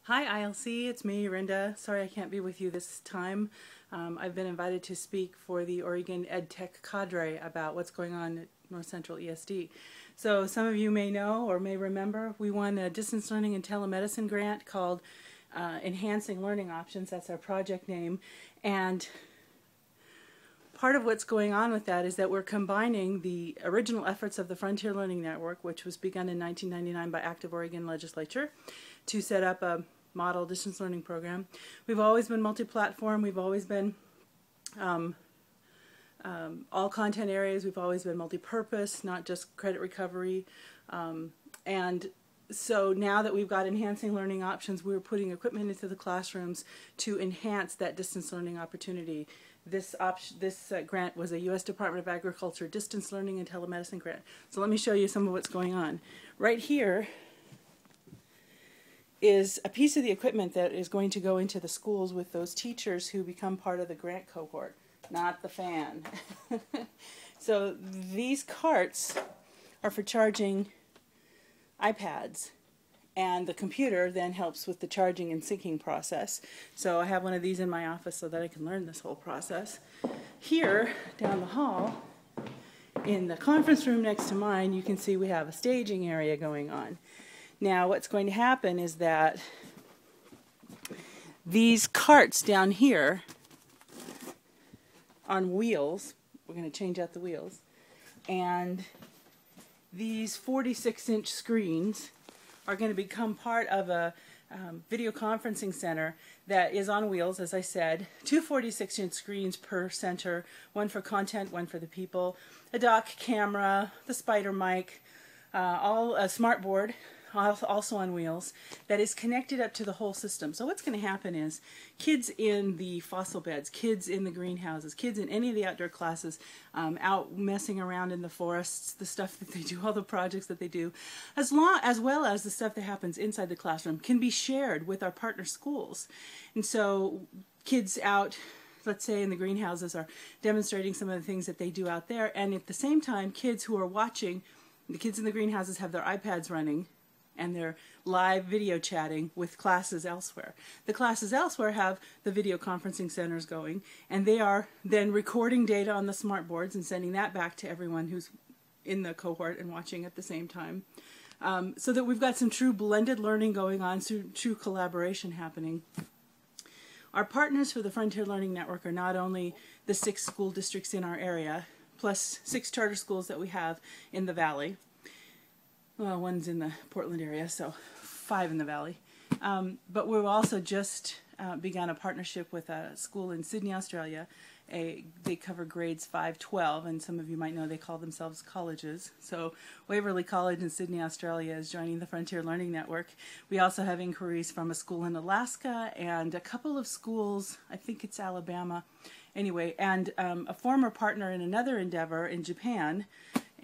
Hi ILC, it's me, Rinda. Sorry I can't be with you this time. I've been invited to speak for the Oregon EdTech cadre about what's going on at North Central ESD. So some of you may know or may remember we won a distance learning and telemedicine grant called Enhancing Learning Options. That's our project name. And part of what's going on with that is that we're combining the original efforts of the Frontier Learning Network, which was begun in 1999 by Active Oregon Legislature, to set up a model distance learning program. We've always been multi-platform. We've always been all content areas. We've always been multi-purpose, not just credit recovery. And so now that we've got enhancing learning options, we're putting equipment into the classrooms to enhance that distance learning opportunity. This grant was a U.S. Department of Agriculture distance learning and telemedicine grant. So let me show you some of what's going on. Right here is a piece of the equipment that is going to go into the schools with those teachers who become part of the grant cohort, not the fan. So these carts are for charging iPads, and the computer then helps with the charging and syncing process. So I have one of these in my office so that I can learn this whole process. Here, down the hall, in the conference room next to mine, you can see we have a staging area going on. Now what's going to happen is that these carts down here on wheels, we're going to change out the wheels, and these 46-inch screens are going to become part of a video conferencing center that is on wheels, as I said. Two 46-inch screens per center, one for content, one for the people, a dock camera, the spider mic, all a smart board, also on wheels, that is connected up to the whole system. So what's going to happen is kids in the fossil beds, kids in the greenhouses, kids in any of the outdoor classes, out messing around in the forests, the stuff that they do, all the projects that they do, as well as the stuff that happens inside the classroom, can be shared with our partner schools. And so kids out, let's say in the greenhouses, are demonstrating some of the things that they do out there, and at the same time kids who are watching, the kids in the greenhouses have their iPads running and they're live video chatting with classes elsewhere. The classes elsewhere have the video conferencing centers going, and they are then recording data on the smart boards and sending that back to everyone who's in the cohort and watching at the same time. So that we've got some true blended learning going on, true collaboration happening. Our partners for the Frontier Learning Network are not only the 6 school districts in our area, plus 6 charter schools that we have in the Valley. Well, one's in the Portland area, so 5 in the Valley. But we've also just begun a partnership with a school in Sydney, Australia. They cover grades 5-12, and some of you might know they call themselves colleges. So Waverly College in Sydney, Australia is joining the Frontier Learning Network. We also have inquiries from a school in Alaska and a couple of schools, I think it's Alabama, anyway, and a former partner in another endeavor in Japan,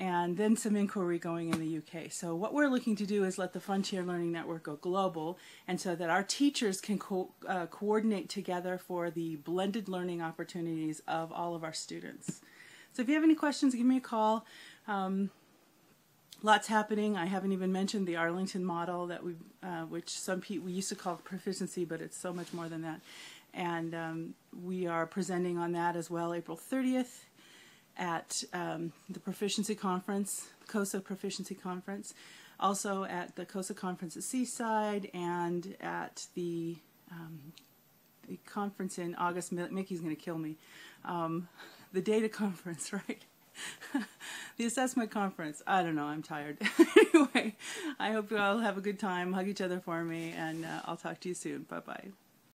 and then some inquiry going in the UK. So what we're looking to do is let the Frontier Learning Network go global, and so that our teachers can coordinate together for the blended learning opportunities of all of our students. So if you have any questions, give me a call. Lots happening. I haven't even mentioned the Arlington model that which we used to call proficiency, but it's so much more than that. And we are presenting on that as well, April 30th. At the Proficiency Conference, COSA Proficiency Conference, also at the COSA Conference at Seaside, and at the conference in August. Mickey's going to kill me. The data conference, right? The assessment conference. I don't know, I'm tired. Anyway, I hope you all have a good time. Hug each other for me, and I'll talk to you soon. Bye-bye.